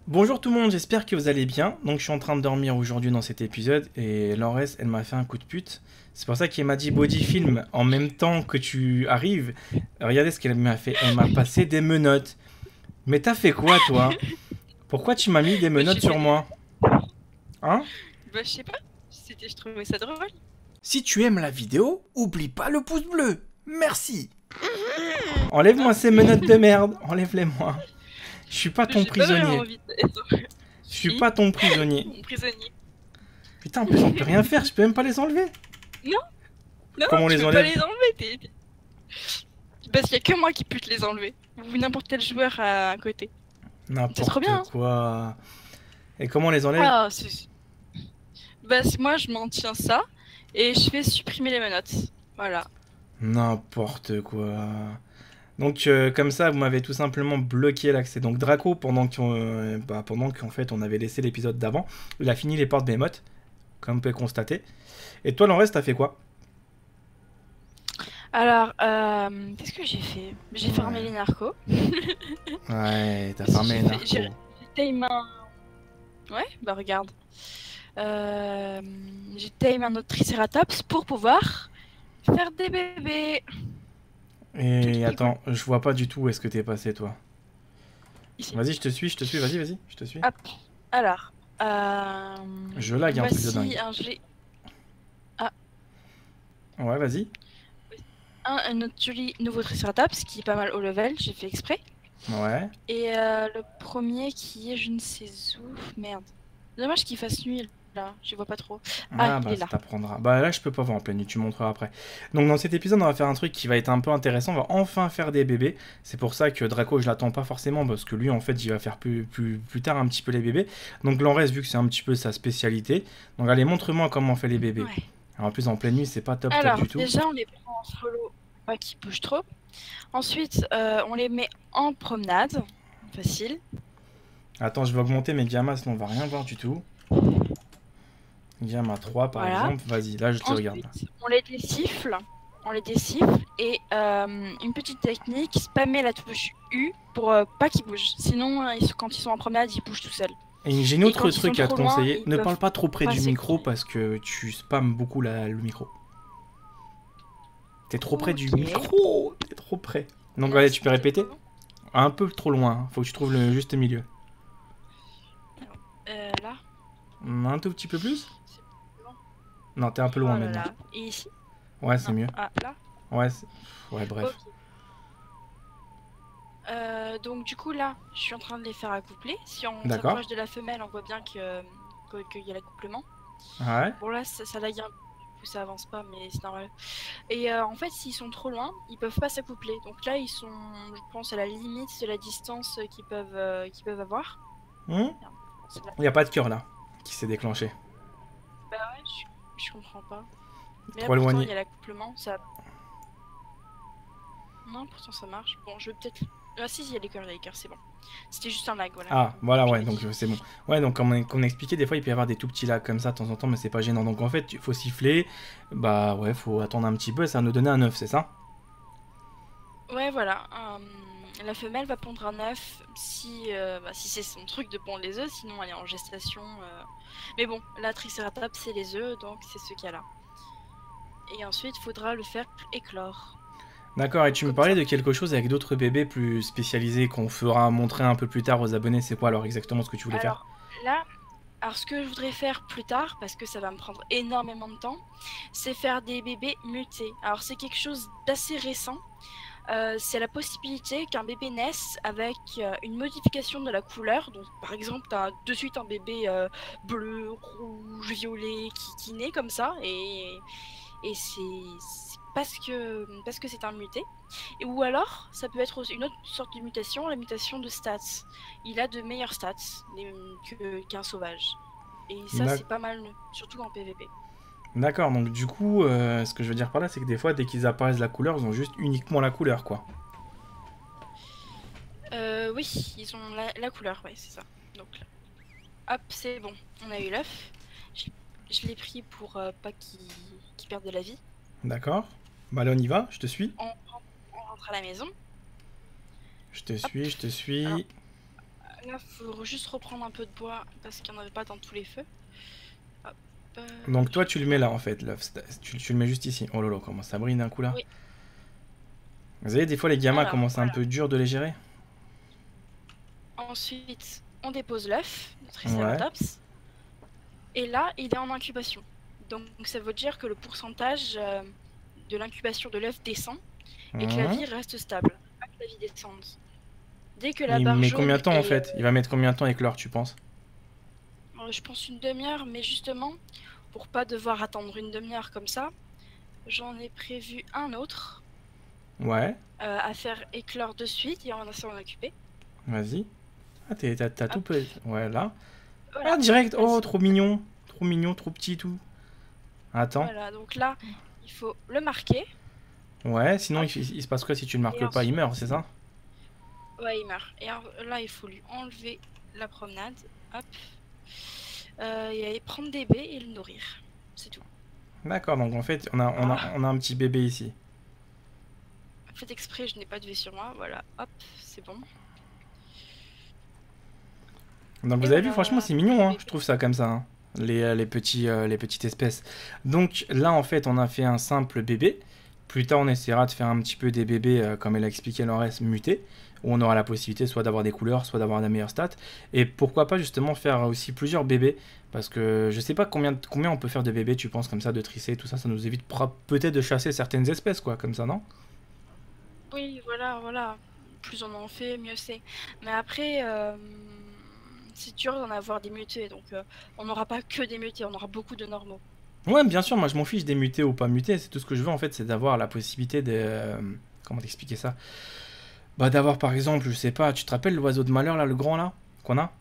Bonjour tout le monde, j'espère que vous allez bien. Donc je suis en train de dormir aujourd'hui dans cet épisode et Laurès, elle m'a fait un coup de pute. C'est pour ça qu'elle m'a dit body film en même temps que tu arrives. Regardez ce qu'elle m'a fait, elle m'a passé des menottes. Mais t'as fait quoi toi? Pourquoi tu m'as mis des Bah, menottes j'ai sur fait... moi? Hein? Bah, je sais pas. Je trouvais ça drôle. Si tu aimes la vidéo, oublie pas le pouce bleu. Merci. Enlève-moi ces menottes de merde, enlève-les-moi. Je suis pas ton J'ai pas vraiment prisonnier. envie d'être... Je suis Si, pas ton prisonnier. mon prisonnier. Putain, en plus on peut rien faire, je peux même pas les enlever. Non, non, Comment on tu les peux pas enlève? les enlever. Parce qu'il y a que moi qui peux te les enlever. Ou n'importe quel joueur à côté. C'est trop N'importe bien, hein. quoi. Et comment on les enlève? Ah, bah, moi, je m'en tiens ça. Et je fais supprimer les menottes. Voilà. N'importe quoi. Donc comme ça, vous m'avez tout simplement bloqué l'accès. Donc Draco, pendant qu'en fait on avait laissé l'épisode d'avant, il a fini les portes Behemoth, comme vous pouvez constater. Et toi, l'en reste, t'as fait quoi? Alors, qu'est-ce que j'ai fait? J'ai farmé les Ouais, narcos. ouais, t'as Aussi, farmé les narcos. j'ai tame un... Ouais, bah regarde. J'ai tame un autre Triceratops pour pouvoir faire des bébés. Tout Et est cool. attends, je vois pas du tout où est-ce que t'es passé, toi. Ici. Vas-y, je te suis, vas-y, je te suis. Hop. Alors, Je lag un truc de voici dingue. un joli... Ah, Ouais, vas-y. un autre joli nouveau Triceratops qui est pas mal haut level, j'ai fait exprès. Ouais. Et le premier qui est je ne sais où. Merde. Dommage qu'il fasse nuit là, je vois pas trop. Ah, Ah il bah est ça là. t'apprendra. Bah là je peux pas voir en pleine nuit, tu montreras après. Donc dans cet épisode on va faire un truc qui va être un peu intéressant, on va enfin faire des bébés. C'est pour ça que Draco je l'attends pas forcément parce que lui en fait il va faire plus tard un petit peu les bébés. Donc l'en reste vu que c'est un petit peu sa spécialité. Donc allez montre-moi comment on fait les bébés. Ouais. Alors, en plus en pleine nuit c'est pas top Alors, du tout. déjà, on les prend en solo, pas qu'ils bougent trop. Ensuite, on les met en promenade. Facile. Attends je vais augmenter mes gammas sinon on va rien voir du tout. Gamma 3 par Voilà. exemple, vas-y là je te regarde. Ensuite, on les désiffle. On les désiffle. Et une petite technique, spammer la touche U pour pas qu'ils bougent. Sinon, quand ils sont en promenade, ils bougent tout seuls. Et j'ai une Et autre quand ils sont truc à te trop loin, conseiller, ils ne parle peuvent pas trop près pas du micro s'écouter. parce que tu spammes beaucoup le micro. T'es trop près du Ok. micro, t'es trop près. Donc Là, allez, tu c'est peux répéter? bon. Un peu trop loin, hein. Faut que tu trouves le juste milieu. Là, Un tout petit peu plus? c'est bon. Non, t'es un peu Oh loin là maintenant. là. Et ici? Ouais, c'est Non. mieux. Ah, là? Ouais, ouais, Ok. bref. Donc du coup là, je suis en train de les faire accoupler. Si on D'accord. s'approche de la femelle, on voit bien qu'il y a l'accouplement. Ouais. Bon là, ça lag un peu, du coup ça avance pas, mais c'est normal. Et en fait, s'ils sont trop loin, ils peuvent pas s'accoupler. Donc là, ils sont, je pense, à la limite de la distance qu'ils peuvent avoir. Hmm. Merde, c'est là. Y a pas de cœur là, qui s'est déclenché. Bah ouais, je comprends pas. Mais là Trop pourtant, il éloigné. y a l'accouplement, ça... Non, pourtant ça marche. Bon, je vais peut-être... Ah si, il y a les cœurs, c'est bon. C'était juste un lag, voilà, Ah, voilà, je ouais, l'ai donc dit. c'est bon. Ouais, donc comme on expliquait, des fois il peut y avoir des tout petits lags comme ça de temps en temps, mais c'est pas gênant. Donc en fait, il faut siffler. Bah ouais, faut attendre un petit peu, ça va nous donner un œuf, c'est ça? Ouais, voilà. La femelle va pondre un œuf si c'est son truc de pondre les œufs, sinon elle est en gestation. Mais bon, la Triceratops, c'est les œufs, donc c'est ce qu'il y a là. Et ensuite, il faudra le faire éclore. D'accord, et Donc tu me comme parlais ça. de quelque chose avec d'autres bébés plus spécialisés qu'on fera montrer un peu plus tard aux abonnés. C'est quoi alors exactement ce que tu voulais faire? Alors là, ce que je voudrais faire plus tard, parce que ça va me prendre énormément de temps, c'est faire des bébés mutés. Alors c'est quelque chose d'assez récent. C'est la possibilité qu'un bébé naisse avec une modification de la couleur. Donc, par exemple, tu as de suite un bébé bleu, rouge, violet qui naît comme ça. Et c'est parce que c'est un muté. Ou alors, ça peut être aussi une autre sorte de mutation, la mutation de stats. Il a de meilleures stats qu'un sauvage. Et ça, D'ac- c'est pas mal, surtout en PvP. D'accord, donc du coup, ce que je veux dire par là, c'est que des fois, dès qu'ils apparaissent la couleur, ils ont juste uniquement la couleur, quoi. Oui, ils ont la couleur, ouais, c'est ça. Donc là. Hop, c'est bon, on a eu l'œuf. Je l'ai pris pour pas qu'il perde de la vie. D'accord. Bah là, on y va, je te suis. On rentre à la maison. Je te Hop. suis, je te Alors, suis. Là, faut juste reprendre un peu de bois parce qu'il n'y en avait pas dans tous les feux. Hop, Donc toi, tu le mets là, en fait, l'œuf. Tu le mets juste ici. Oh lolo, comment ça brille d'un coup là. Oui. Vous savez, des fois, les gamins Alors, commencent un voilà. peu dur de les gérer. Ensuite, on dépose l'œuf, le Ouais. Triceratops. Et là, il est en incubation. Donc, ça veut dire que le pourcentage de l'incubation de l'œuf descend et que la vie reste stable. Pas que la vie descende. Dès que la Il barre met combien jaune de temps, en est... fait? Il va mettre combien de temps avec l'heure, tu penses? je pense une demi-heure, mais justement, pour pas devoir attendre une demi-heure comme ça, j'en ai prévu un autre Ouais. à faire éclore de suite et on va s'en occuper. Vas-y. Ah, t'as tout... Ouais, là. Voilà. Ah, direct. Oh, Vas-y. trop mignon. Trop mignon, trop petit, tout. Attends. Voilà, donc là, il faut le marquer. Ouais, sinon, il se passe quoi si tu le marques pas? Il meurt, c'est ça? Ouais, il meurt. Et là, il faut lui enlever la promenade. Hop. Et prendre des baies et le nourrir. C'est tout. D'accord, donc en fait, on a un petit bébé ici. Faites exprès, je n'ai pas de V sur moi. Voilà, hop, c'est bon. Donc vous avez vu, franchement, c'est mignon, hein, je trouve ça comme ça, hein, les petites espèces. Donc là, en fait, on a fait un simple bébé. Plus tard, on essaiera de faire un petit peu des bébés, comme elle a expliqué Laurès, mutés, où on aura la possibilité soit d'avoir des couleurs, soit d'avoir la meilleure stat. Et pourquoi pas justement faire aussi plusieurs bébés, parce que je sais pas combien on peut faire de bébés, tu penses, comme ça, de trisser, tout ça, ça nous évite peut-être de chasser certaines espèces, quoi, comme ça, non? Oui, voilà. Plus on en fait, mieux c'est. Mais après, c'est dur d'en avoir des mutés. Donc, on n'aura pas que des mutés, on aura beaucoup de normaux. Ouais, bien sûr, moi je m'en fiche des mutés ou pas mutés, c'est tout ce que je veux en fait, c'est d'avoir la possibilité de... comment t'expliquer ça? Bah d'avoir par exemple, je sais pas, tu te rappelles l'oiseau de malheur là, le grand là, qu'on a?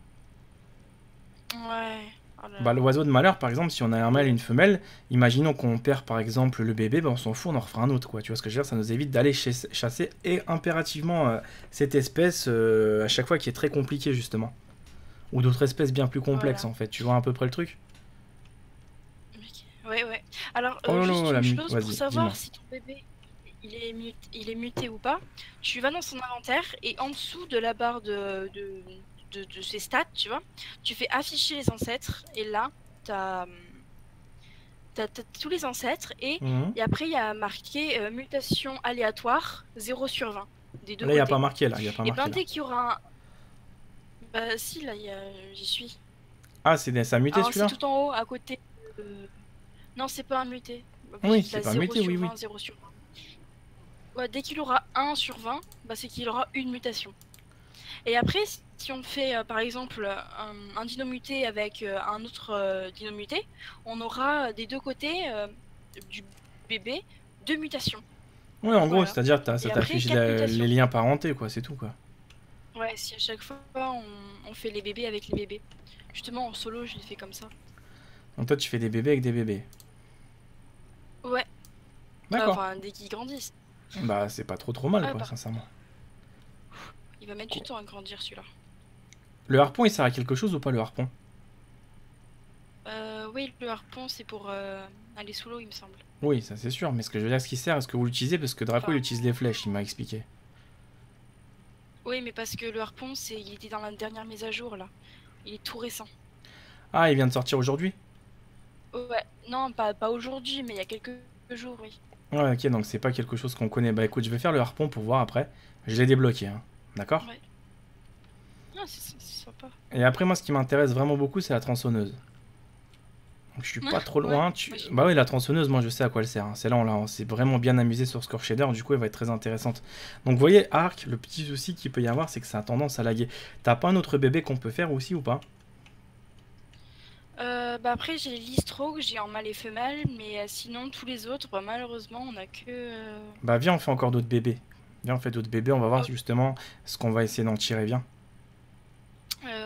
Ouais. Oh là Bah là. l'oiseau de malheur par exemple, si on a un mâle et une femelle, imaginons qu'on perd par exemple le bébé, bah on s'en fout, on en refera un autre quoi, tu vois ce que je veux dire? Ça nous évite d'aller chasser et impérativement cette espèce à chaque fois qui est très compliquée justement. Ou d'autres espèces bien plus complexes Voilà. en fait, tu vois un peu près le truc? Ouais. Alors, Oh là juste là, une chose, pour vas-y, dis-moi. savoir si ton bébé il est muté ou pas, tu vas dans son inventaire et en dessous de la barre de ses stats, tu vois, tu fais afficher les ancêtres et là, t'as tous les ancêtres et après il y a marqué mutation aléatoire 0 sur 20 des deux Là il n'y a côtés. pas marqué là, il n'y a pas Et marqué ben là. dès qu'il y aura un... Bah si, là, j'y suis. Ah, ça a muté Alors c'est celui-là? tout en haut, à côté. Non, c'est pas un muté. Oui, Il c'est a pas 0 muté, sur oui, oui. 20, 0 sur 20. Ouais, dès qu'il aura 1 sur 20, bah, c'est qu'il aura une mutation. Et après, si on fait par exemple un dino muté avec un autre dino muté, on aura des deux côtés du bébé 2 mutations. Ouais, en gros, Voilà. c'est-à-dire ça Et après, t'affiche 4 les mutations. liens parentés, quoi, c'est tout, quoi. Ouais, si à chaque fois on fait les bébés avec les bébés. Justement, en solo, je l'ai fait comme ça. Donc toi, tu fais des bébés avec des bébés. Ouais. D'accord. Enfin, dès qu'ils grandissent. Bah, c'est pas trop mal, Ah, quoi, bah. sincèrement. Il va mettre du temps à grandir, celui-là. Le harpon, il sert à quelque chose ou pas, le harpon? Oui, le harpon, c'est pour aller sous l'eau, il me semble. Oui, ça c'est sûr, mais ce que je veux dire, ce qui sert, est-ce que vous l'utilisez? Parce que Draco, il Enfin, utilise les flèches, il m'a expliqué. oui, mais parce que le harpon, il était dans la dernière mise à jour, là. Il est tout récent. Ah, il vient de sortir aujourd'hui? Ouais, non, pas aujourd'hui, mais il y a quelques jours, oui. Ouais, ok, donc c'est pas quelque chose qu'on connaît. Bah écoute, je vais faire le harpon pour voir après. Je l'ai débloqué, hein. D'accord? Ouais. Ah, c'est sympa. Et après, moi, ce qui m'intéresse vraiment beaucoup, c'est la tronçonneuse. Donc, je suis pas trop loin. Ouais, Bah oui, la tronçonneuse, moi, je sais à quoi elle sert, hein. C'est là, on s'est vraiment bien amusé sur Score Shader. Du coup, elle va être très intéressante. Donc, vous voyez, Arc, le petit souci qu'il peut y avoir, c'est que ça a tendance à laguer. T'as pas un autre bébé qu'on peut faire aussi ou pas? Bah après, j'ai l'istro, j'ai en mâle et femelle, mais sinon, tous les autres, bah, malheureusement, on a que... Bah viens, on fait encore d'autres bébés. Viens, on fait d'autres bébés, on va voir Ok. justement ce qu'on va essayer d'en tirer, viens.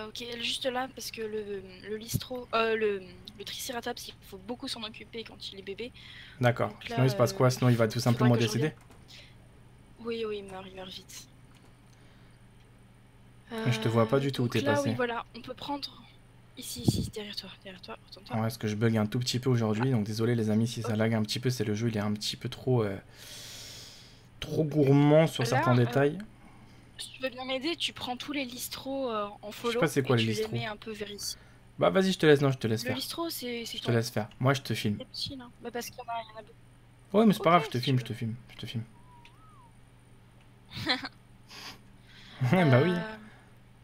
Ok, juste là, parce que le listro... le triceratops, il faut beaucoup s'en occuper quand il est bébé. D'accord. Donc là, Sinon, il se passe quoi? Sinon, il va tout faudra simplement que je décéder? Oui, il meurt vite. Je te vois pas du tout où Donc t'es là, passé. oui, voilà, on peut prendre... Ici, derrière toi, retourne-toi. Ouais, parce que je bug un tout petit peu aujourd'hui, donc désolé les amis si ça Ok. lag un petit peu, c'est le jeu, il est un petit peu trop gourmand sur certains Là, détails. si tu veux bien m'aider, tu prends tous les listros en Je sais pas follow c'est et quoi les tu les listros. mets un peu vers ici. Bah vas-y, je te laisse, non, je te laisse Le faire. listro, c'est Je te ton laisse faire. Moi, je te filme. c'est petit là. Bah parce qu'il y en a beaucoup. Ouais, mais c'est pas Ok, grave, je te si tu filme, je veux. te filme, je te filme. Bah oui.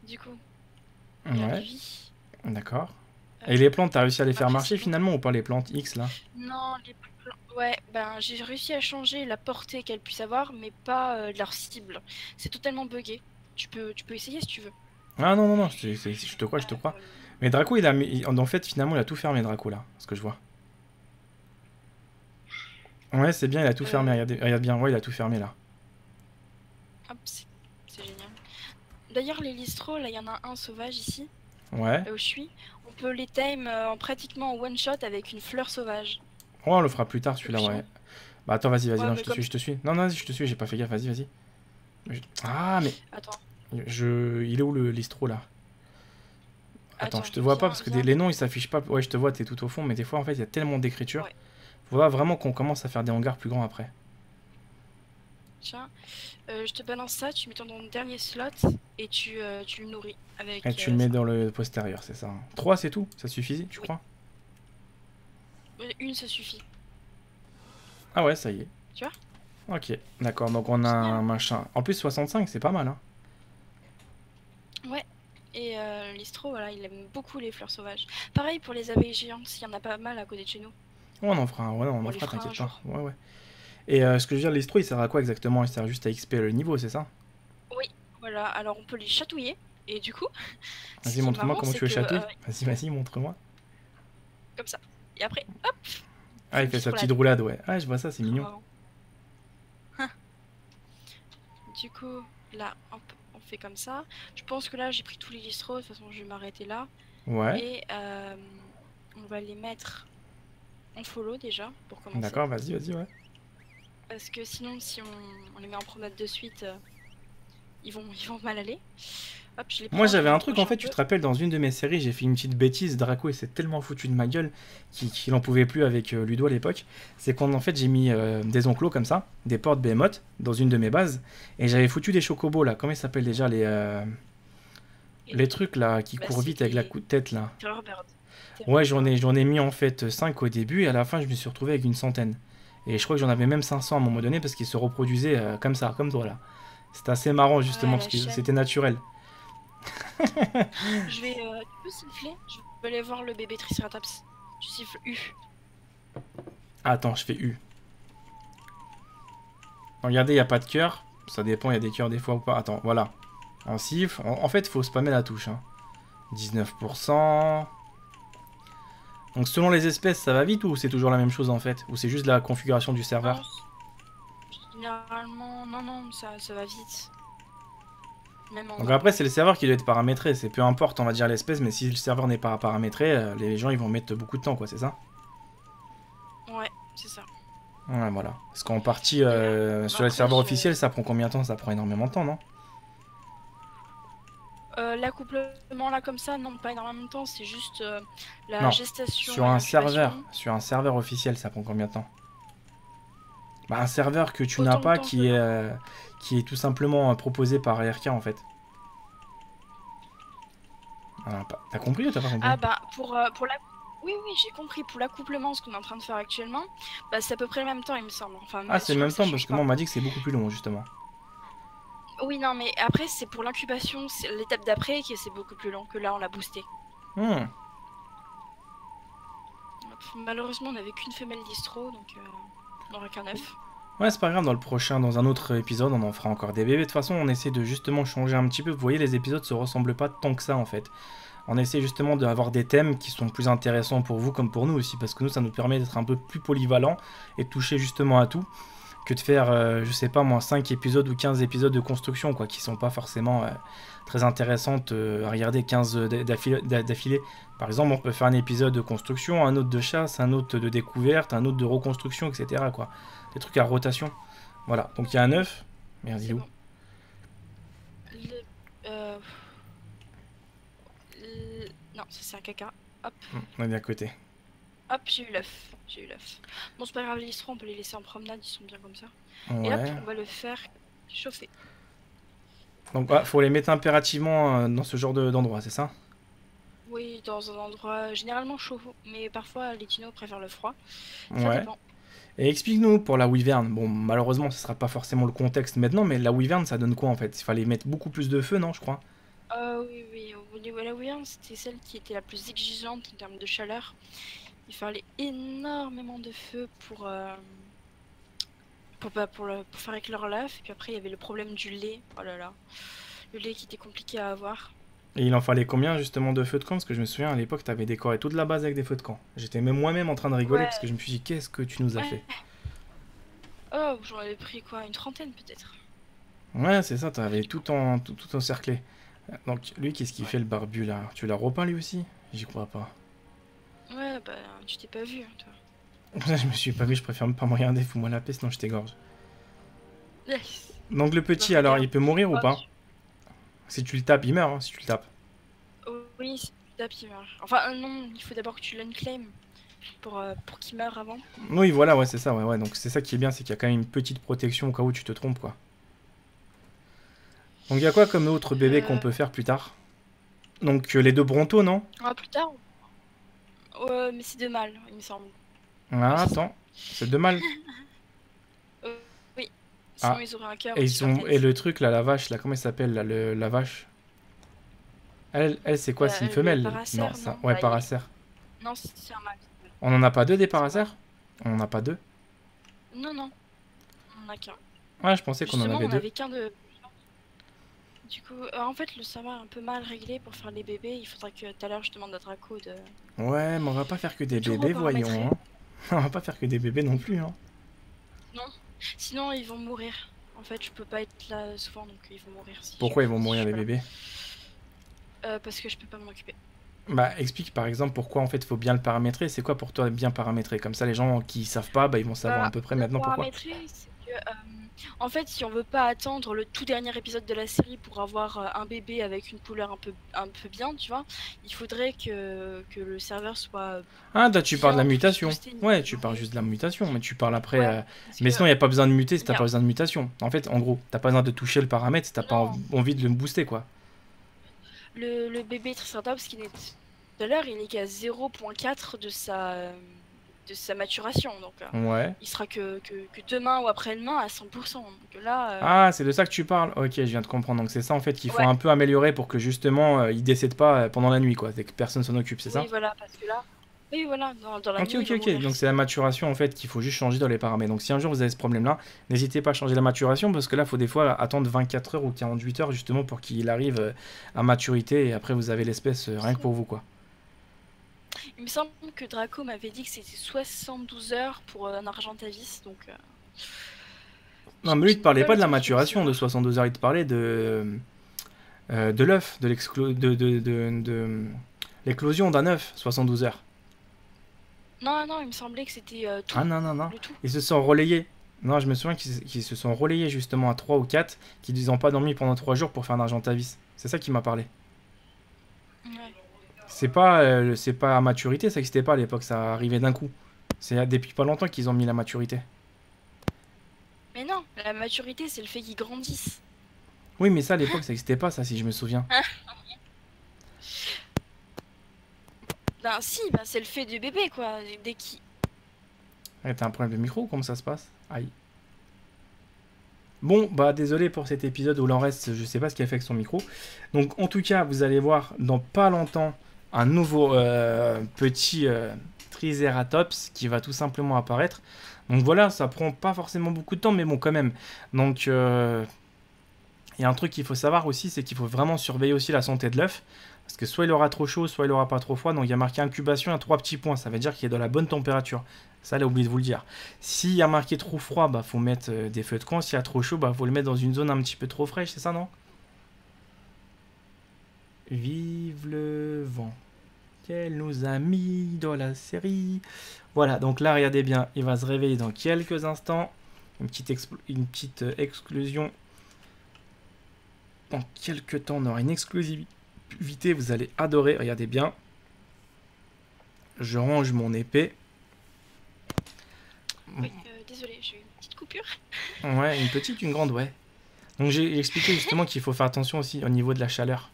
Du coup, il y a les Ouais, vies. d'accord. Et Euh, les plantes, t'as réussi à les faire Après, marcher c'est bon. finalement ou pas les plantes X là? Non, ouais, ben j'ai réussi à changer la portée qu'elles puissent avoir, mais pas leur cible. C'est totalement buggé. Tu peux essayer si tu veux. Ah non, non, non, je te crois, je te crois. Euh, Mais Draco, en fait, finalement, il a tout fermé, Draco là, ce que je vois. Ouais, c'est bien, il a tout fermé, euh, regarde bien, ouais, il a tout fermé là. hop, c'est génial. D'ailleurs, les listros, là, il y en a un sauvage ici, Ouais. là où je suis. On peut les tame en pratiquement one shot avec une fleur sauvage. Oh, on le fera plus tard C'est celui-là, chiant. ouais. Bah attends, vas-y, vas-y, Ouais, non, mais comme je te suis. Non, non, vas-y, je te suis, j'ai pas fait gaffe, vas-y, vas-y. Ah, mais attends, il est où le listro là? Attends, je attends, te vois pas viens, parce que viens les avec noms ils moi. s'affichent pas. Ouais, je te vois, t'es tout au fond, mais des fois en fait il y a tellement d'écriture. Ouais, Faudra vraiment qu'on commence à faire des hangars plus grands après. tiens, je te balance ça, tu mets dans ton dernier slot et tu le nourris Et avec tu le mets ça. dans le postérieur, c'est ça, hein. 3 c'est tout? Ça suffisait, tu Oui, crois? une ça suffit. Ah ouais, ça y est. Tu vois? Ok, d'accord, donc on a Génial, un hein. machin. En plus 65, c'est pas mal, hein. Ouais. Et Listro, voilà, il aime beaucoup les fleurs sauvages. Pareil pour les abeilles géantes, il y en a pas mal à côté de chez nous. Ouais, on en fera un, ouais, on On en les fera, fera un t'inquiète pas. jour. Ouais, ouais. Et ce que je veux dire, l'estro, il sert à quoi exactement? Il sert juste à XP le niveau, c'est ça? Oui, voilà, alors on peut les chatouiller. Et du coup, ce Vas-y, qui est montre-moi marrant, comment c'est tu le que chatouilles. Vas-y, vas-y, montre-moi. comme ça. Et après, hop, Ah, c'est il une fait petite sa petite roulade. roulade, ouais. Ah, je vois ça, c'est Trop mignon. marrant. Du coup, là, hop, on fait comme ça. Je pense que là, j'ai pris tous les listros. De toute façon, je vais m'arrêter là. Ouais. Et on va les mettre en follow déjà, pour commencer. D'accord, vas-y, vas-y, ouais. Parce que sinon, si on les met en promenade de suite, ils vont mal aller. Hop, je les Moi prends, je j'avais les un truc en rapproche un fait, tu peu. te rappelles dans une de mes séries, j'ai fait une petite bêtise, Draco il s'est tellement foutu de ma gueule qu'il en pouvait plus avec Ludo à l'époque. C'est qu'en en fait j'ai mis des enclos comme ça, des portes Behemoth dans une de mes bases, et j'avais foutu des chocobos là, comment ils s'appellent déjà Et les trucs là qui bah, courent c'est vite avec la des coup de tête là. Terrorbird. Ouais Terrorbird. j'en ai mis en fait 5 au début et à la fin je me suis retrouvé avec une centaine. Et je crois que j'en avais même 500 à un moment donné parce qu'ils se reproduisaient comme ça, comme toi là. C'était assez marrant justement Ouais, parce la que chaîne. c'était naturel. Je vais. Tu peux siffler? Je vais aller voir le bébé Triceratops. Tu siffles U. Attends, je fais U. Regardez, il n'y a pas de cœur. Ça dépend, il y a des cœurs des fois ou pas. Attends, voilà. En siffle. En fait, il faut spammer la touche, hein. 19%. Donc selon les espèces, ça va vite ou c'est toujours la même chose en fait? Ou c'est juste la configuration du Non, serveur? généralement, non, non, ça va vite. Même en Donc après, normal. c'est le serveur qui doit être paramétré. C'est peu importe, on va dire l'espèce, mais si le serveur n'est pas paramétré, les gens ils vont mettre beaucoup de temps, quoi, c'est ça? Ouais, c'est ça. Ouais, voilà. Parce qu'en partie, Et là, sur les après, serveurs officiels, ça prend combien de temps? Ça prend énormément de temps, non? l'accouplement là comme ça, non, pas énormément de temps, c'est juste la Non. gestation et l'incubation. Sur un serveur officiel, ça prend combien de temps? Bah, un serveur que tu n'as Autant de pas temps que qui est tout simplement proposé par ARK en fait. Ah, t'as compris ou t'as pas compris? Ah bah pour la. Oui, oui, j'ai compris. Pour l'accouplement, ce qu'on est en train de faire actuellement, bah, c'est à peu près le même temps, il me semble. Enfin, Ah, mais c'est le je crois même que ça temps parce change que moi pas. on m'a dit que c'est beaucoup plus long justement. Oui, non, mais après, c'est pour l'incubation, c'est l'étape d'après qui c'est beaucoup plus long que là, on l'a boosté. Hmm. Malheureusement, on n'avait qu'une femelle distro, donc on n'aura qu'un œuf. Ouais, c'est pas grave, dans un autre épisode, on en fera encore des bébés. De toute façon, on essaie de justement changer un petit peu. Vous voyez, les épisodes se ressemblent pas tant que ça en fait. On essaie justement d'avoir des thèmes qui sont plus intéressants pour vous comme pour nous aussi, parce que nous, ça nous permet d'être un peu plus polyvalent et de toucher justement à tout, que de faire, je sais pas moi, 5 épisodes ou 15 épisodes de construction, quoi, qui sont pas forcément très intéressantes à regarder 15 d'affilée. Par exemple, on peut faire un épisode de construction, un autre de chasse, un autre de découverte, un autre de reconstruction, etc., quoi. Des trucs à rotation. Voilà, donc il y a un œuf. Merde, il est C'est où? bon. Le, euh, non, ça c'est un caca. Hop, On est à côté. hop, j'ai eu l'œuf. J'ai eu l'œuf. Bon, c'est pas grave, les listrons, on peut les laisser en promenade, ils sont bien comme ça. Et hop, Ouais. on va le faire chauffer. Donc, faut les mettre impérativement dans ce genre d'endroit, c'est ça? Oui, dans un endroit généralement chaud, mais parfois les dinos préfèrent le froid. Ça Ouais. dépend. Et explique-nous pour la wyvern. Bon, malheureusement, ce sera pas forcément le contexte maintenant, mais la wyvern, ça donne quoi en fait? Il fallait mettre beaucoup plus de feu, non, je crois? Oui, oui, au niveau de la Wyvern, c'était celle qui était la plus exigeante en termes de chaleur. Il fallait énormément de feu pour faire éclore l'œuf. Et puis après, il y avait le problème du lait. Oh là là. Le lait qui était compliqué à avoir. Et il en fallait combien justement de feux de camp? Parce que je me souviens à l'époque, t'avais décoré toute la base avec des feux de camp. J'étais même moi-même en train de rigoler parce que Ouais, je me suis dit, qu'est-ce que tu nous as fait? ouais. Oh, j'en avais pris quoi? Une trentaine peut-être. Ouais, c'est ça, t'avais tout encerclé. Donc, lui, qu'est-ce qu'il Ouais. fait le barbu là? Tu l'as repeint lui aussi? J'y crois pas. Ouais, bah, tu t'es pas vu, hein, toi. Je me suis pas vu, je préfère même pas me regarder, fous-moi la paix, sinon je t'égorge. Yes. Donc, le Bah, petit, alors, il regarde. peut mourir ou Oh, pas? Si tu le tapes, il meurt, hein, si tu le tapes. oui, c'est tapis, il meurt. Enfin, non, il faut d'abord que tu l'unclaim pour qu'il meure avant. Oui, voilà, ouais, c'est ça, ouais, ouais. Donc, c'est ça qui est bien, c'est qu'il y a quand même une petite protection au cas où tu te trompes, quoi. Donc, il y a quoi comme autre bébé qu'on Euh, peut faire plus tard? Donc, les deux Bronto, non? plus tard. Ouais, mais c'est de mal, il me semble. Ouais, Ah, c'est ça. attends, c'est de mal. Euh, oui. Sinon, Ah, ils auraient un cœur et, aussi par et tête. le truc, là, la vache, là, comment elle s'appelle, là, la vache? Elle c'est quoi? C'est une Le femelle? Non, paracère, ça. non? Ouais, Bah, paracère. non, c'est un mâle. On en a pas deux des C'est un mâle. paracères? On en a pas deux? Non, non, on en a qu'un. Ouais, je pensais qu'on en Justement, avait on deux. avait qu'un de. Du coup, en fait, le serveur est un peu mal réglé pour faire les bébés. Il faudra que tout à l'heure je demande à Draco Ouais, mais on va pas faire que de des tout bébés, voyons, reparamétrer. hein. On va pas faire que des bébés non plus, hein. Non, sinon ils vont mourir. En fait, je peux pas être là souvent, donc ils vont mourir Pourquoi ils vont si je mourir suis les pas là. bébés? Parce que je peux pas m'en occuper. Bah, explique par exemple pourquoi en fait faut bien le paramétrer. C'est quoi pour toi bien paramétrer? Comme ça, les gens qui savent pas, bah, ils vont savoir à Bah, peu près bien maintenant pourquoi. paramétrer, c'est que en fait, si on veut pas attendre le tout dernier épisode de la série pour avoir un bébé avec une couleur un peu bien, tu vois, il faudrait que le serveur soit Ah, là, tu parles de la bien mutation. boosté niveau Ouais, tu parles coloré. juste de la mutation, mais tu parles après. Ouais, parce Mais que sinon, il n'y a pas besoin de muter si il t'as y pas a besoin de mutation. En fait, en gros, t'as pas besoin de toucher le paramètre si t'as pas non envie de le booster, quoi. le bébé Triceratops qui naît tout à l'heure, il est qu'à 0,4 de sa maturation, donc Ouais. il sera que demain ou après-demain à 100%. Donc là, Ah, c'est de ça que tu parles. Ok, je viens de comprendre. Donc c'est ça en fait qu'il faut ouais, un peu améliorer pour que justement il décède pas pendant la nuit, quoi. C'est que personne s'en occupe, c'est oui, ça? voilà, parce que là, oui, voilà, dans la Ok, nuit, il ok, va ok. mourir. Donc c'est la maturation en fait qu'il faut juste changer dans les paramètres. Donc si un jour vous avez ce problème-là, n'hésitez pas à changer la maturation parce que là, il faut des fois attendre 24 heures ou 48 heures justement pour qu'il arrive à maturité et après vous avez l'espèce rien que pour vous, quoi. Il me semble que Draco m'avait dit que c'était 72 heures pour un Argentavis, donc Non, mais lui, il te j'imagine parlait pas pas le de la temps qu'il va maturation de falloir. 72 heures, il te parlait de l'œuf, de l'éclosion d'un œuf, 72 heures. Non, non, il me semblait que c'était Ah tout, non, non, non. le tout. Ils se sont relayés. Non, je me souviens qu'ils se sont relayés justement à 3 ou 4, qui n'ont pas dormi pendant 3 jours pour faire un Argentavis. C'est ça qui m'a parlé. Ouais. C'est pas à maturité, ça n'existait pas à l'époque, ça arrivait d'un coup. C'est depuis pas longtemps qu'ils ont mis la maturité. Mais non, la maturité, c'est le fait qu'ils grandissent. Oui, mais ça à l'époque, ça n'existait pas, ça, si je me souviens. Ben si, ben, c'est le fait du bébé, quoi. Dès qu'il... Ah, t'as un problème de micro ou comment ça se passe? Aïe. Bon, bah désolé pour cet épisode où l'en reste, je sais pas ce qu'il a fait avec son micro. Donc en tout cas, vous allez voir dans pas longtemps un nouveau petit Triceratops qui va tout simplement apparaître. Donc voilà, ça prend pas forcément beaucoup de temps, mais bon quand même. Donc il y a un truc qu'il faut savoir aussi, c'est qu'il faut vraiment surveiller aussi la santé de l'œuf. Parce que soit il aura trop chaud, soit il aura pas trop froid. Donc il y a marqué incubation à 3 petits points. Ça veut dire qu'il est dans la bonne température. Ça, elle a oublié de vous le dire. S'il y a marqué trop froid, bah faut mettre des feux de camp. S'il y a trop chaud, bah faut le mettre dans une zone un petit peu trop fraîche, c'est ça, non? Vive le vent qu'elle nous a mis dans la série. Voilà, donc là, regardez bien, il va se réveiller dans quelques instants. Une petite exclusion. Dans quelques temps, on aura une exclusivité, vous allez adorer. Regardez bien. Je range mon épée. Oui, désolé, j'ai eu une petite coupure. Ouais, une petite, une grande, ouais. Donc j'ai expliqué justement qu'il faut faire attention aussi au niveau de la chaleur.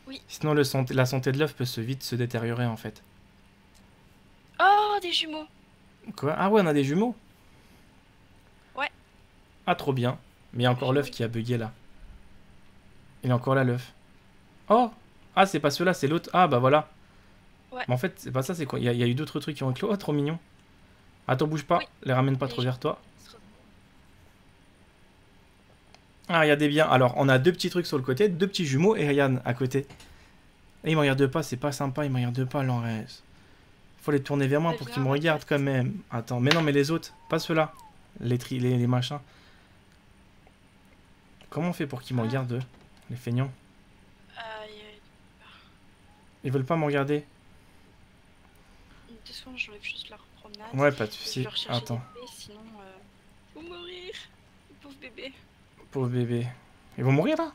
Oui. Sinon la santé de l'œuf peut vite se détériorer en fait. Oh, des jumeaux. Quoi? Ah ouais, on a des jumeaux? Ouais. Ah trop bien. Mais il y a encore l'œuf qui a bugué là. Il est encore là l'œuf. Oh! Ah c'est pas ceux-là, c'est l'autre. Ah bah voilà. Ouais. Mais en fait, c'est pas ça, c'est quoi? Il y a eu d'autres trucs qui ont éclos. Oh trop mignon. Attends, bouge pas. Oui. Les ramène pas Les trop vers toi. jumeaux. Ah, regardez bien. Alors, on a deux petits trucs sur le côté, deux petits jumeaux et Ryan à côté. Et il me regarde pas, c'est pas sympa, il me regarde pas, Laurez. Faut les tourner vers moi pour qu'ils me regardent quand même. Attends, mais non, mais les autres, pas ceux-là. Les machins. Comment on fait pour qu'ils me regardent, eux? Les feignants. Ils veulent pas me regarder. De toute façon, je vais juste leur promenade. Ouais, pas de soucis. Attends. Attends. Sinon, ils vont mourir. Le pauvre bébé. Pauvre bébé. Ils vont mourir là?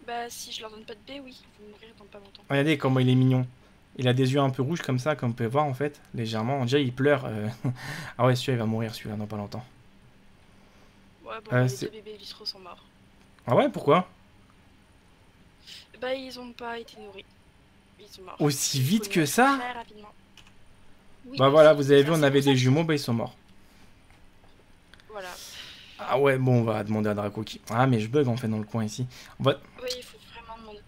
Bah, si je leur donne pas de bébé, oui, ils vont mourir dans pas longtemps. Regardez comment il est mignon. Il a des yeux un peu rouges comme ça, comme vous pouvez voir en fait, légèrement. Déjà, il pleure. Ah ouais, celui-là, il va mourir, celui-là, dans pas longtemps. Ouais, bon, les deux bébés vitraux sont morts. Ah ouais, pourquoi? Bah, ils ont pas été nourris. Ils sont morts. Aussi vite que ça? Très rapidement. Oui, bah voilà, vous avez vu, on avait des jumeaux, bah ils sont morts. Voilà. Ah ouais, bon, on va demander à Dracoki. Ah, mais je bug en fait dans le coin ici. On va... Oui, il faut vraiment demander.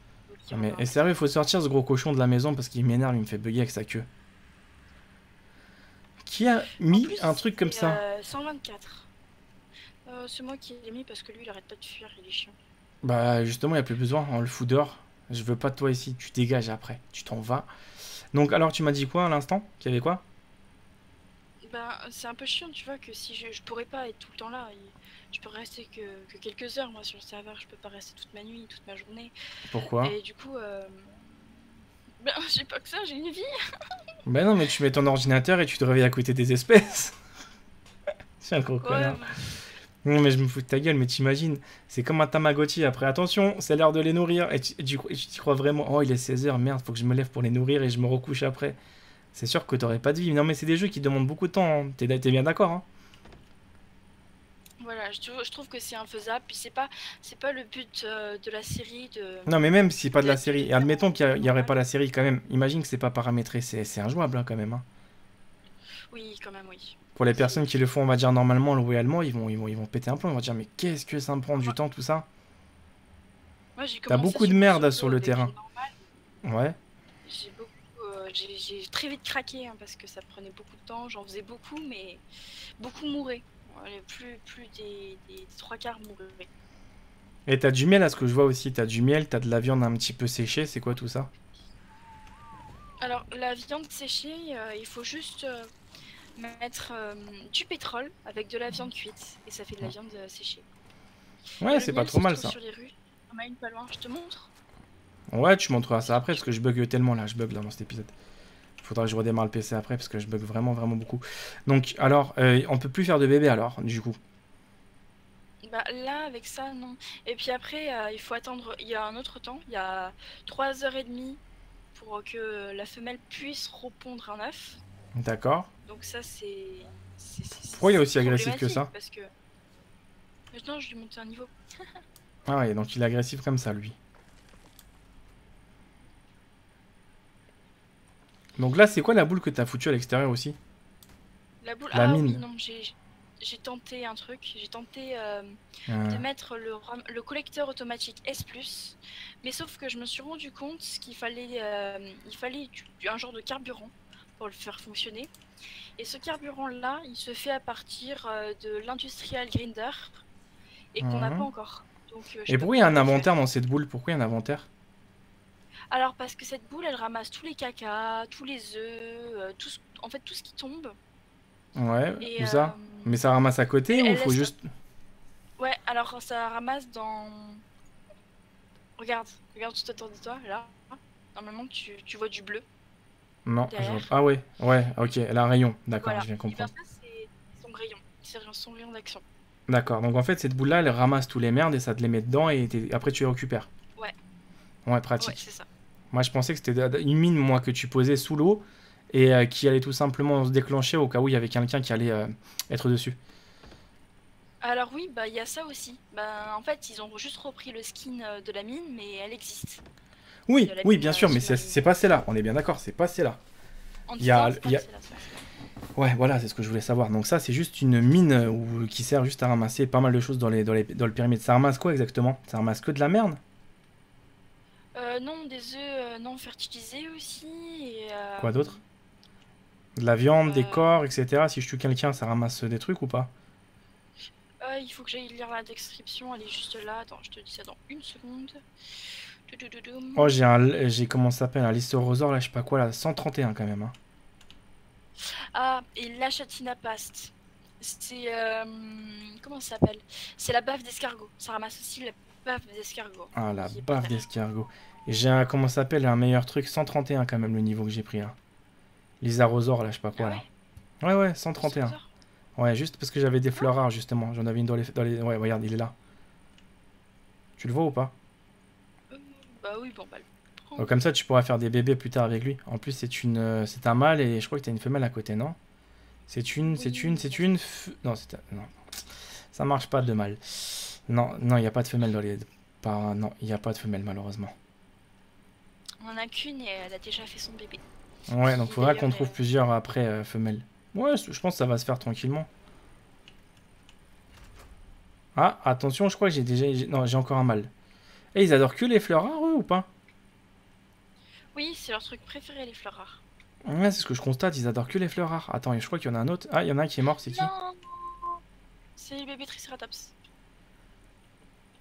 Ah, mais et sérieux, il faut sortir ce gros cochon de la maison parce qu'il m'énerve, il me fait bugger avec sa queue. Qui a mis plus, un truc comme ça? 124. C'est moi qui l'ai mis parce que lui, il arrête pas de fuir, il est chiant. Bah justement, il n'y a plus besoin, on le fout dehors. Je veux pas de toi ici, tu dégages après, tu t'en vas. Donc alors tu m'as dit quoi à l'instant? Qu'il y avait quoi? Bah c'est un peu chiant, tu vois, que si je pourrais pas être tout le temps là. Je peux rester que quelques heures, moi, sur le serveur. Je peux pas rester toute ma nuit, toute ma journée. Pourquoi? Et du coup, ben, j'ai pas que ça, j'ai une vie. Bah non, mais tu mets ton ordinateur et tu te réveilles à côté des espèces. C'est un gros connard. Non, mais je me fous de ta gueule, mais t'imagines, c'est comme un Tamagotchi. Après, attention, c'est l'heure de les nourrir. Et tu t'y crois vraiment? Oh, il est 16h, merde, faut que je me lève pour les nourrir et je me recouche après. C'est sûr que t'aurais pas de vie. Non, mais c'est des jeux qui demandent beaucoup de temps. Hein. T'es bien d'accord, hein? Voilà, je trouve que c'est infaisable. Puis c'est pas le but de la série de. Non, mais même si c'est pas de la série, et admettons qu'il y aurait pas la série quand même. Imagine que c'est pas paramétré, c'est injouable hein, quand même. Hein. Oui, quand même, oui. Pour les personnes qui le font, on va dire normalement, loyalement, ils vont péter un plomb. Ils vont dire, mais qu'est-ce que ça me prend du temps tout ça? T'as beaucoup de merde sur le terrain. Ouais. J'ai très vite craqué hein, parce que ça prenait beaucoup de temps. J'en faisais beaucoup, mais beaucoup mouraient. Plus des 3/4 mouraient. Et t'as du miel à ce que je vois aussi. T'as du miel, t'as de la viande un petit peu séchée. C'est quoi tout ça? Alors, la viande séchée, il faut juste mettre du pétrole avec de la viande cuite. Et ça fait de la viande séchée. Ouais, c'est pas trop mal ça. Sur les rues. On a une pas loin, je te montre. Ouais, tu montreras ça après parce que je bug tellement là. Je bug là dans cet épisode. Faudra que je redémarre le PC après parce que je bug vraiment beaucoup. Donc, alors, on peut plus faire de bébé alors, du coup. Bah là, avec ça, non. Et puis après, il faut attendre. Il y a un autre temps. Il y a 3h30 pour que la femelle puisse répondre un œuf. D'accord. Donc ça, c'est. Pourquoi il est aussi agressif que ça? Parce que. Maintenant, je lui monte un niveau. Ah ouais, donc il est agressif comme ça, lui. Donc là, c'est quoi la boule que t'as foutue à l'extérieur aussi? La boule. La mine. Oui, non, j'ai tenté un truc. J'ai tenté de mettre le collecteur automatique S+. Mais sauf que je me suis rendu compte qu'il fallait, il fallait un genre de carburant pour le faire fonctionner. Et ce carburant-là, il se fait à partir de l'industrial grinder et qu'on n'a pas encore. Donc, et pourquoi il y a un inventaire dans cette boule? Pourquoi il y a un inventaire? Alors parce que cette boule, elle ramasse tous les cacas, tous les œufs, en fait tout ce qui tombe. Ouais, où ça? Mais ça ramasse à côté ou il faut juste... Ouais, alors ça ramasse dans... Regarde tout autour de toi, là. Normalement, tu vois du bleu. Non, je vois... Ah ouais, ok, elle a un rayon, d'accord, voilà. Je viens comprendre. Et ben ça, c'est son rayon, c'est son rayon d'action. D'accord, donc en fait, cette boule-là, elle ramasse tous les merdes et ça te les met dedans et après tu les récupères. Ouais. Ouais, pratique. Ouais, c'est ça. Moi, je pensais que c'était une mine, moi, que tu posais sous l'eau et qui allait tout simplement se déclencher au cas où il y avait quelqu'un qui allait être dessus. Alors oui, bah il y a ça aussi. Bah, en fait, ils ont juste repris le skin de la mine, mais elle existe. Oui, De la oui, mine bien sûr, mais sous-marine. c'est passé là. On est bien d'accord, c'est passé là. En Il y a, disant, c'est il y a... passé là, c'est passé là. Ouais, voilà, c'est ce que je voulais savoir. Donc ça, c'est juste une mine qui sert juste à ramasser pas mal de choses dans le périmètre. Ça ramasse quoi exactement? Ça ramasse que de la merde? Non, des œufs non fertilisés aussi. Et, Quoi d'autre? De la viande, des euh, corps, etc. Si je tue quelqu'un, ça ramasse des trucs ou pas? il faut que j'aille lire la description, elle est juste là. Attends, je te dis ça dans une seconde. Tudududum. Oh, j'ai comment ça s'appelle? Un listorosaure, là, je sais pas quoi, là. 131 quand même, hein. Ah, et la chatina paste. C'est. Comment ça s'appelle? C'est la baffe d'escargot. Ça ramasse aussi la baffe d'escargot. Ah, la Qui est pas baffe terrible. d'escargot. Et j'ai un, comment ça s'appelle? Un meilleur truc, 131 quand même, le niveau que j'ai pris, là. Lysarosaure, là, je sais pas Ah quoi, ouais? là. Ouais, ouais, Les 131. sauveteurs? Ouais, juste parce que j'avais des Ah, fleurs rares, justement. J'en avais une dans les... Ouais, regarde, il est là. Tu le vois ou pas? euh, bah oui, bon, bah le prendre. Comme ça, tu pourras faire des bébés plus tard avec lui. En plus, c'est un mâle et je crois que t'as une femelle à côté, non? Oui, C'est une... Non, non, ça marche pas de mâle. Non, non, il n'y a pas de femelle dans les... Pas... Non, il n'y a pas de femelle, malheureusement. on en a qu'une et elle a déjà fait son bébé. Ouais, donc Qui faudra d'ailleurs qu'on trouve est. plusieurs après femelles. Ouais, je pense que ça va se faire tranquillement. Ah, attention, je crois que non, j'ai encore un mâle. Et ils adorent que les fleurs rares, eux, ou pas? Oui, c'est leur truc préféré, les fleurs rares. Ouais, c'est ce que je constate, ils adorent que les fleurs rares. Attends, et je crois qu'il y en a un autre. Ah, il y en a un qui est mort, c'est qui? Non, c'est le bébé Triceratops.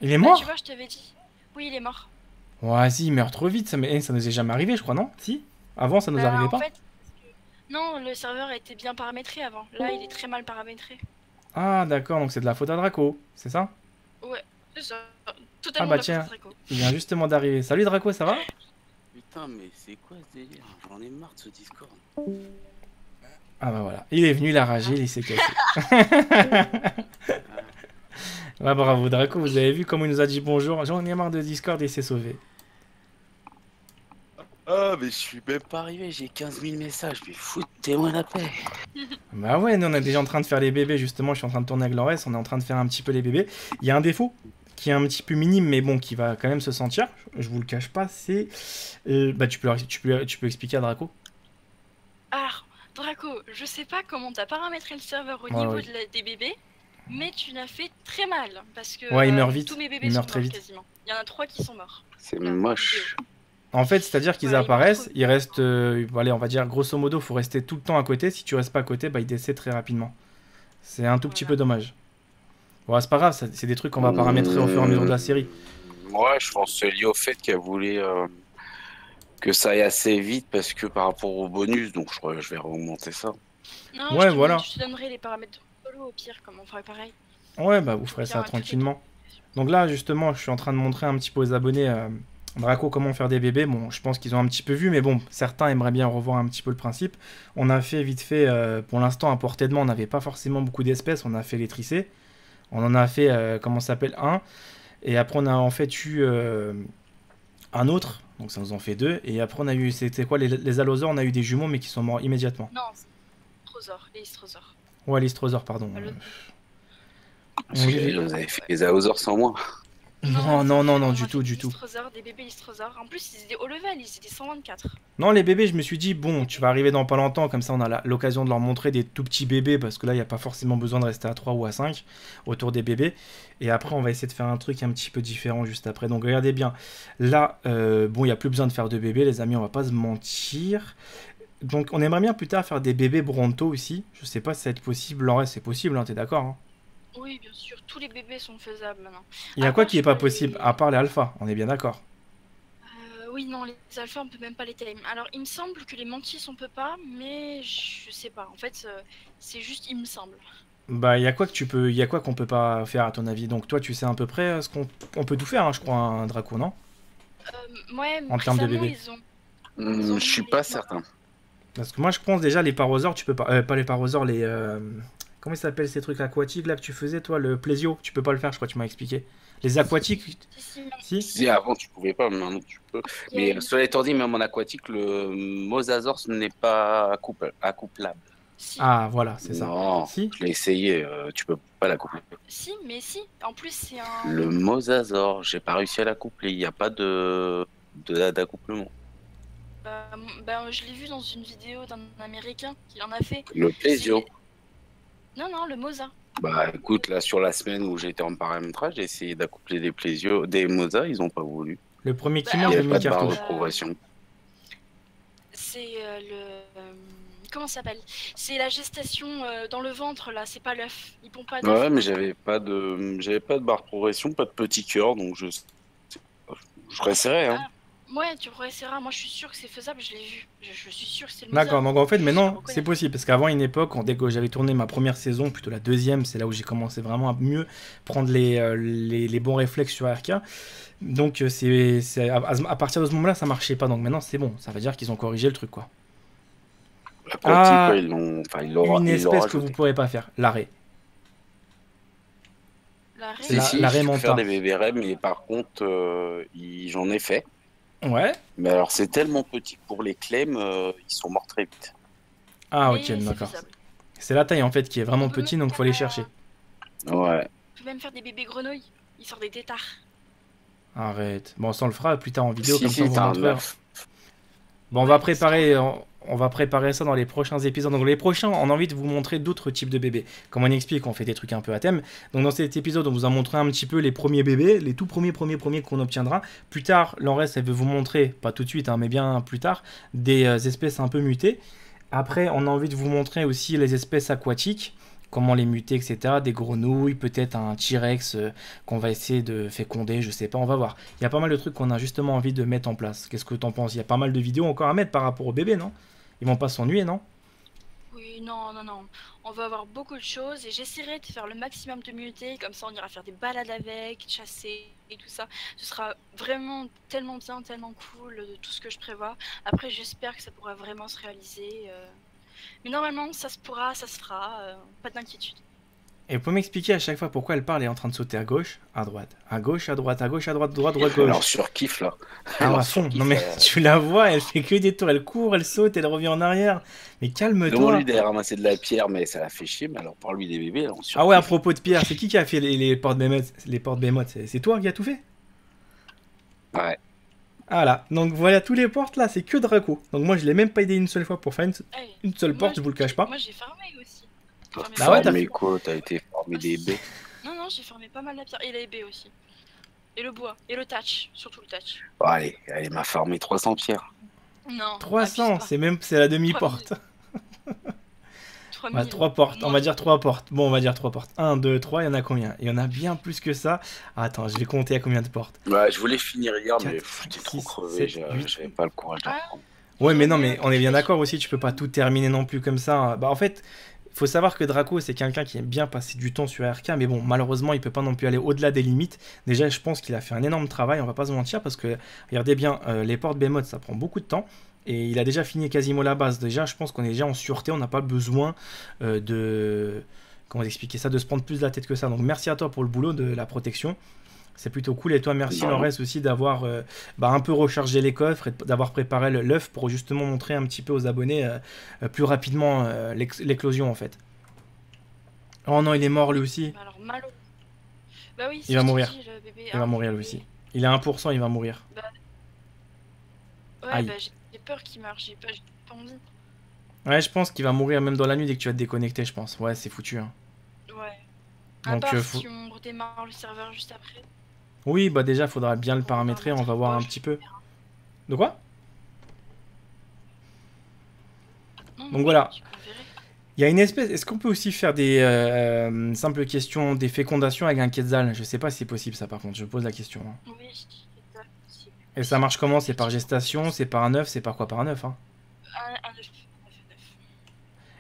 Il est Bah, tu mort? vois, je t'avais dit. Oui, il est mort. Ouais, si, il meurt trop vite, ça nous est jamais arrivé, je crois, non? Si? Avant, ça nous Bah, arrivait en pas? fait, non, le serveur était bien paramétré avant. Là, il est très mal paramétré. Ah, d'accord, donc c'est de la faute à Draco, c'est ça? Ouais, c'est ça. Ah Totalement bah de la faute de tiens, Draco. il vient justement d'arriver. Salut Draco, ça va? Putain, mais c'est quoi ce délire? J'en ai marre de ce Discord. Ah bah voilà, il est venu, il a ragé, il s'est cassé. Ah, Ouais, bravo Draco, vous avez vu comment il nous a dit bonjour. J'en ai marre de Discord et il s'est sauvé. Ah, mais je suis même pas arrivé, j'ai 15 000 messages, mais foutez-moi la paix. Bah ouais, nous on est déjà en train de faire les bébés, justement, je suis en train de tourner avec Lores, on est en train de faire un petit peu les bébés. Il y a un défaut qui est un petit peu minime, mais bon, qui va quand même se sentir, je vous le cache pas, c'est... bah tu peux expliquer à Draco? Alors, Draco, je sais pas comment t'as paramétré le serveur au Ouais, niveau ouais. des bébés, mais tu l'as fait très mal. Parce que Ouais, il meurt tous vite, mes il bébés sont meurt très morts vite. quasiment. Il y en a 3 qui sont morts. C'est Là, moche. vidéo. En fait, c'est-à-dire qu'ils Voilà, ils meurent trop apparaissent, vite. ils restent, allez, on va dire grosso modo, faut rester tout le temps à côté. Si tu restes pas à côté, bah ils décèdent très rapidement. C'est un tout petit peu Voilà. dommage. Bon, c'est pas grave, c'est des trucs qu'on va paramétrer au fur et à mesure de la série. Ouais, je pense que c'est lié au fait qu'elle voulait que ça aille assez vite parce que par rapport au bonus, donc je crois que je vais augmenter ça. Non, Ouais, voilà. je te donnerai les paramètres de solo au pire, comme on ferait pareil. Ouais, bah vous Au ferez pire, ça à toutes les deux. tranquillement. Donc là, justement, je suis en train de montrer un petit peu aux abonnés Draco comment faire des bébés. Bon, je pense qu'ils ont un petit peu vu, mais bon, certains aimeraient bien revoir un petit peu le principe. On a fait vite fait, pour l'instant, à portée de main, on n'avait pas forcément beaucoup d'espèces. On a fait les tricés. On en a fait, comment ça s'appelle, un. Et après, on a en fait eu un autre. Donc ça nous en fait deux. Et après, on a eu, c'était quoi, les allosaures, on a eu des jumeaux, mais qui sont morts immédiatement. Non, c'est Strosaure, les Strosaures. Ouais, les strosaures, pardon. Pas le- Parce que vous avez fait les Aouzors sans moi. Non, c'est non, non, vrai, non, on a du fait tout, des du tout. Lystrosaures, des bébés Lystrosaures. En plus, ils étaient haut level, ils étaient 124. Non, les bébés, je me suis dit, bon, tu vas arriver dans pas longtemps, comme ça on a l'occasion de leur montrer des tout petits bébés, parce que là, il n'y a pas forcément besoin de rester à 3 ou à 5 autour des bébés. Et après, on va essayer de faire un truc un petit peu différent juste après. Donc, regardez bien. Là, bon, il n'y a plus besoin de faire de bébés, les amis, on va pas se mentir. Donc, on aimerait bien plus tard faire des bébés Bronto aussi. Je sais pas si ça va être possible. En vrai, c'est possible, hein, t'es d'accord, hein? Oui, bien sûr, tous les bébés sont faisables maintenant. Il y a À quoi part, qui je est pas crois, possible, à part les alphas, on est bien d'accord. Oui, non, les alphas, on peut même pas les tame. Alors, il me semble que les mantis, on peut pas, mais je sais pas. En fait, c'est juste, il me semble. Bah, il y a quoi que il y a quoi qu'on peut pas faire à ton avis? Donc, toi, tu sais à peu près ce qu'on on peut tout faire, hein, je crois, un Draco, non? Ouais, En termes de récemment, bébés. ils ont Je suis mis pas les... certain. Parce que moi, je pense déjà les parosaures, tu peux pas. Pas les parosaures, les. Comment ils s'appellent ces trucs aquatiques là que tu faisais, toi? Le plésio, tu peux pas le faire, je crois, tu m'as expliqué. Les aquatiques, Si, si, si? Si avant tu pouvais pas, mais maintenant tu peux. il y a Mais une- cela étant dit, même en aquatique, le mosasaure ce n'est pas accouplable. Si, Ah, voilà, c'est ça. Non, Si? je l'ai essayé, tu peux pas la coupler. si, mais si. En plus, c'est un. Le mosasaur, j'ai pas réussi à la coupler, il n'y a pas d'accouplement. Je l'ai vu dans une vidéo d'un Américain qui en a fait. Le plésio. Non, non, le Mosa. Bah écoute, là sur la semaine où j'étais en paramétrage, j'ai essayé d'accoupler des plésios, des mosas, ils ont pas voulu. Le premier qui Bah, mange, Il le n'y a pas de barre de mi-cartouche. progression. C'est comment ça s'appelle? C'est la gestation dans le ventre, là, c'est pas l'œuf. Ils pondent pas d'œuf. Ouais, mais j'avais pas de barre de progression, pas de petit cœur, donc je réessayerai, hein. Ouais, tu réessayeras. Moi, je suis sûr que c'est faisable, je l'ai vu. Je suis sûr que c'est le D'accord, Mosa. donc en fait Je maintenant reconnais. c'est possible parce qu'avant une époque, dès que j'avais tourné ma première saison, plutôt la deuxième, c'est là où j'ai commencé vraiment à mieux prendre les bons réflexes sur RK. Donc à partir de ce moment-là ça marchait pas, donc maintenant c'est bon, ça veut dire qu'ils ont corrigé le truc quoi. Aquatique, Ah, ouais, ils l'ont une espèce que vous rajouté. pourrez pas faire, l'arrêt. L'arrêt. Si, si, L'arrêt je peux faire manta. des bébés rêves, mais par contre, j'en ai fait. Ouais. Mais alors, c'est tellement petit pour les clem, ils sont morts très vite. Ah Mais ok, c'est d'accord. faisable. C'est la taille en fait qui est vraiment On peut petit, même donc faut aller faire, chercher. Ouais. On peut même faire des bébés grenouilles. Ils sortent des têtards. Arrête. Bon, ça on le fera plus tard en vidéo, Si, comme ça on si, vous t'as un montrera. œuf. Bon, Ouais, on va préparer ça dans les prochains épisodes. Donc les prochains, on a envie de vous montrer d'autres types de bébés. Comme on explique, on fait des trucs un peu à thème. Donc dans cet épisode, on vous a montré un petit peu les premiers bébés, les tout premiers qu'on obtiendra. Plus tard, l'Enres, elle veut vous montrer, pas tout de suite, hein, mais bien plus tard, des espèces un peu mutées. Après, on a envie de vous montrer aussi les espèces aquatiques, comment les muter, etc. Des grenouilles, peut-être un T-Rex qu'on va essayer de féconder, je sais pas, on va voir. Il y a pas mal de trucs qu'on a justement envie de mettre en place. Qu'est-ce que t'en penses? Il y a pas mal de vidéos encore à mettre par rapport aux bébés, non? Ils vont pas s'ennuyer, non? Oui, non, non, non. On va avoir beaucoup de choses et j'essaierai de faire le maximum de muter. Comme ça, on ira faire des balades avec, chasser et tout ça. Ce sera vraiment tellement bien, tellement cool de tout ce que je prévois. Après, j'espère que ça pourra vraiment se réaliser. Mais normalement, ça se pourra, ça se fera. Pas d'inquiétude. Et vous pouvez m'expliquer à chaque fois pourquoi elle parle et est en train de sauter à gauche, à droite, à gauche, à droite, à gauche, à droite, droite, droite, Alors, gauche. surkiffe, là. Ah, Alors, à fond. surkiffe, Non mais tu la vois, elle fait que des tours, elle court, elle saute, elle revient en arrière. Mais calme-toi. Demande-lui d'aller ramasser de la pierre, mais ça la fait chier. Mais alors, parle-lui des bébés, là, on Ah ouais, à surkiffe. propos de Pierre, c'est qui a fait les portes Behemoth? Les portes Behemoth, c'est toi qui as tout fait? Ouais. Ah là, donc voilà, tous les portes là, c'est que Draco. Donc moi je l'ai même pas aidé une seule fois pour faire Hey, une seule moi, porte, je vous le cache pas. Moi, j'ai farmé aussi. T'as Farmé Ah ouais, formé t'as- quoi? T'as été formé des baies. Non, non, j'ai farmé pas mal la pierre. Et les baies aussi. Et le bois. Et le touch. Surtout le touch. Bon, allez, elle m'a formé 300 pierres. Non. 300, c'est la demi-porte. 3000. Ouais, 3 portes, on va dire 3 portes. Bon, on va dire 3 portes. 1, 2, 3, il y en a combien? Il y en a bien plus que ça. Ah, attends, je vais compter à combien de portes. Ouais, je voulais finir hier, mais 4, j'étais 5, trop 6, crevé, 7, 8. j'avais pas le courage de Ah. reprendre. Ouais, mais non, mais on est bien d'accord aussi, tu peux pas tout terminer non plus comme ça. Bah, en fait, faut savoir que Draco, c'est quelqu'un qui aime bien passer du temps sur RK, mais bon, malheureusement, il peut pas non plus aller au-delà des limites. Déjà, je pense qu'il a fait un énorme travail, on va pas se mentir, parce que, regardez bien, les portes Behemoth, ça prend beaucoup de temps. Et il a déjà fini quasiment la base. Déjà, je pense qu'on est déjà en sûreté, on n'a pas besoin de... Comment expliquer ça? De se prendre plus la tête que ça. Donc, merci à toi pour le boulot de la protection. C'est plutôt cool. Et toi, merci Non. Laurès aussi d'avoir un peu rechargé les coffres et d'avoir préparé l'œuf pour justement montrer un petit peu aux abonnés plus rapidement l'éclosion en fait. Oh non, il est mort lui aussi. Bah alors, malo. Bah oui, Il va je te mourir. dis, le bébé, Il va mourir lui aussi. Il est à 1%, il va mourir. Ouais, Aïe. bah j'ai peur qu'il meure, j'ai pas envie. Ouais, je pense qu'il va mourir même dans la nuit dès que tu vas te déconnecter, je pense. Ouais, c'est foutu. Hein. Ouais. À Donc, part faut... si on redémarre le serveur juste après. Oui, bah déjà, faudra bien le paramétrer, on va voir un petit peu. De quoi? Non, Donc voilà. je verrai. Il y a une espèce... Est-ce qu'on peut aussi faire des simples questions, des fécondations avec un quetzal? Je sais pas si c'est possible ça par contre, je pose la question. Hein. Oui, c'est ça, c'est- Et ça marche comment? C'est par gestation? C'est par un œuf? C'est par quoi? Par un œuf, hein? un œuf.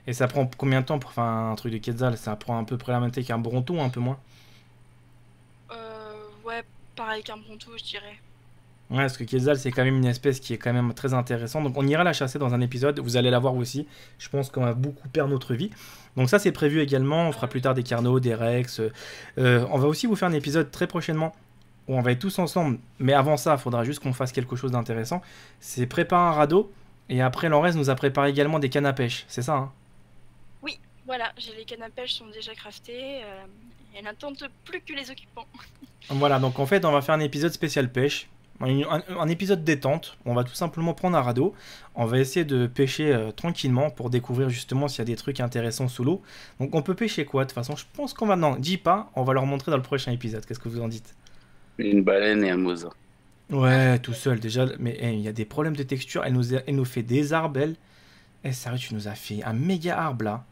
Et ça prend combien de temps pour faire un truc de quetzal? Ça prend à peu près la même taille qu'un bronto ou un peu moins? Ouais, pareil qu'un bronto, je dirais. Ouais, parce que quetzal c'est quand même une espèce qui est quand même très intéressante. Donc on ira la chasser dans un épisode, vous allez la voir aussi. Je pense qu'on va beaucoup perdre notre vie. Donc ça c'est prévu également, on fera plus tard des carnaux, des rex. On va aussi vous faire un épisode très prochainement où on va être tous ensemble. Mais avant ça, il faudra juste qu'on fasse quelque chose d'intéressant. C'est préparer un radeau. Et après, l'Enres nous a préparé également des cannes à pêche. C'est ça, hein? Voilà, j'ai les cannes à pêche sont déjà craftées. Et n'attendent plus que les occupants. Voilà, donc en fait, on va faire un épisode spécial pêche. Un épisode détente. On va tout simplement prendre un radeau. On va essayer de pêcher tranquillement pour découvrir justement s'il y a des trucs intéressants sous l'eau. Donc on peut pêcher quoi? De toute façon, je pense qu'on va... Non, dis pas, on va leur montrer dans le prochain épisode. Qu'est-ce que vous en dites? Une baleine et un mosa. Ouais, tout seul déjà. Mais il y a des problèmes de texture. Elle nous fait des arbres, elle. Eh, sérieux, tu nous as fait un méga arbre là.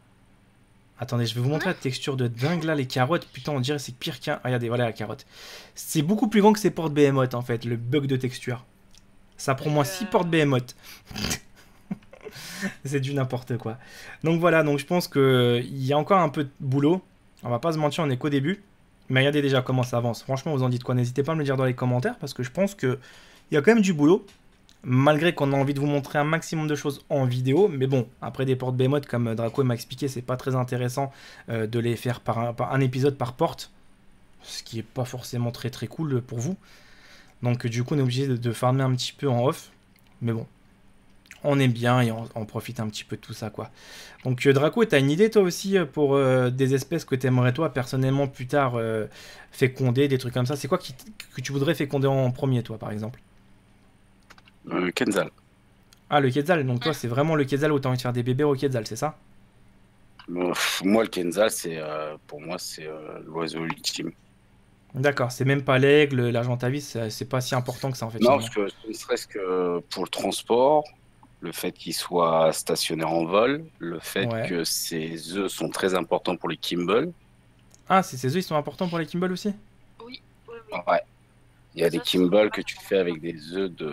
Attendez, je vais vous montrer la texture de dingue là, les carottes. Putain, on dirait que c'est pire qu'un. Regardez, voilà la carotte. C'est beaucoup plus grand que ces portes Behemoth en fait, le bug de texture. Ça prend moins 6 portes Behemoth. C'est du n'importe quoi. Donc voilà, donc je pense qu'il y a encore un peu de boulot. On va pas se mentir, on est qu'au début. Mais regardez déjà comment ça avance. Franchement, vous en dites quoi? N'hésitez pas à me le dire dans les commentaires parce que je pense qu'il y a quand même du boulot. Malgré qu'on a envie de vous montrer un maximum de choses en vidéo, mais bon, après des portes Behemoth, comme Draco m'a expliqué, c'est pas très intéressant de les faire par un épisode par porte, ce qui est pas forcément très très cool pour vous. Donc du coup, on est obligé de farmer un petit peu en off, mais bon, on est bien et on profite un petit peu de tout ça, quoi. Donc Draco, t'as une idée toi aussi pour des espèces que t'aimerais toi personnellement plus tard féconder, des trucs comme ça? C'est quoi que tu voudrais féconder en premier, toi, par exemple? Kenzal. Ah, le Quetzal, donc toi, c'est vraiment le Quetzal où t'as envie de faire des bébés au Quetzal, c'est ça? Moi, le Kenzal, pour moi, c'est l'oiseau ultime. D'accord, c'est même pas l'aigle, l'argentavis, c'est pas si important que ça en fait. Non, Finalement. parce que ne serait-ce que pour le transport, le fait qu'il soit stationnaire en vol, le fait Ouais. que ses œufs sont très importants pour les Kimble. Ah, ces œufs, ils sont importants pour les Kimble aussi? Oui, oui, oui. Ouais. Il y a Ça, des c'est Kimble que tu vachement fais avec des œufs de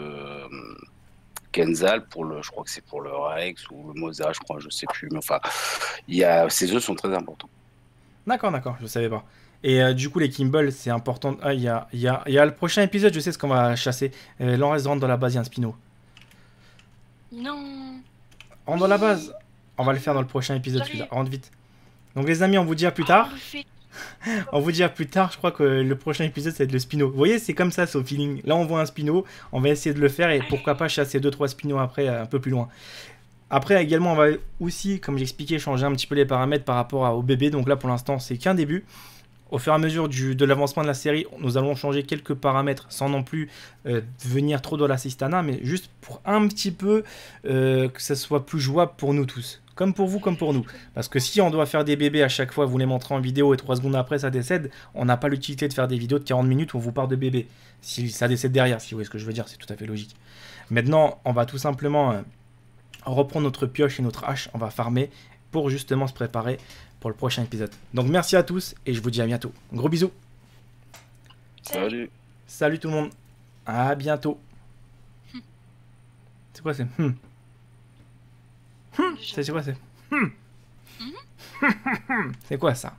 Kenzal je crois que c'est pour le Rex ou le Mosa, je crois, je sais plus. Mais enfin, ces œufs sont très importants. D'accord, d'accord, je savais pas. Et du coup, les Kimble, c'est important. Ah, il y a le prochain épisode, je sais ce qu'on va chasser. L'en reste rentre dans la base, il y a un Spino. Non. Rentre dans la base. On va le faire dans le prochain épisode, J'arrive. celui-là. Rentre vite. Donc les amis, on vous dit à plus tard. On le fait. On vous dit à plus tard, je crois que le prochain épisode, ça va être le Spino. Vous voyez, c'est comme ça, c'est au feeling. Là, on voit un Spino, on va essayer de le faire et pourquoi pas chasser 2-3 Spinos après, un peu plus loin. Après, également, on va aussi, comme j'expliquais, changer un petit peu les paramètres par rapport au bébé. Donc là, pour l'instant, c'est qu'un début. Au fur et à mesure de l'avancement de la série, nous allons changer quelques paramètres sans non plus venir trop dans l'assistanat, mais juste pour un petit peu que ça soit plus jouable pour nous tous. Comme pour vous, comme pour nous. Parce que si on doit faire des bébés à chaque fois, vous les montrez en vidéo et 3 secondes après ça décède, on n'a pas l'utilité de faire des vidéos de 40 minutes où on vous parle de bébé. Si ça décède derrière, si vous voyez ce que je veux dire, c'est tout à fait logique. Maintenant, on va tout simplement reprendre notre pioche et notre hache, on va farmer pour justement se préparer pour le prochain épisode. Donc merci à tous et je vous dis à bientôt. Gros bisous. Salut. Salut tout le monde. À bientôt. C'est quoi c'est C'est quoi c'est C'est quoi ça?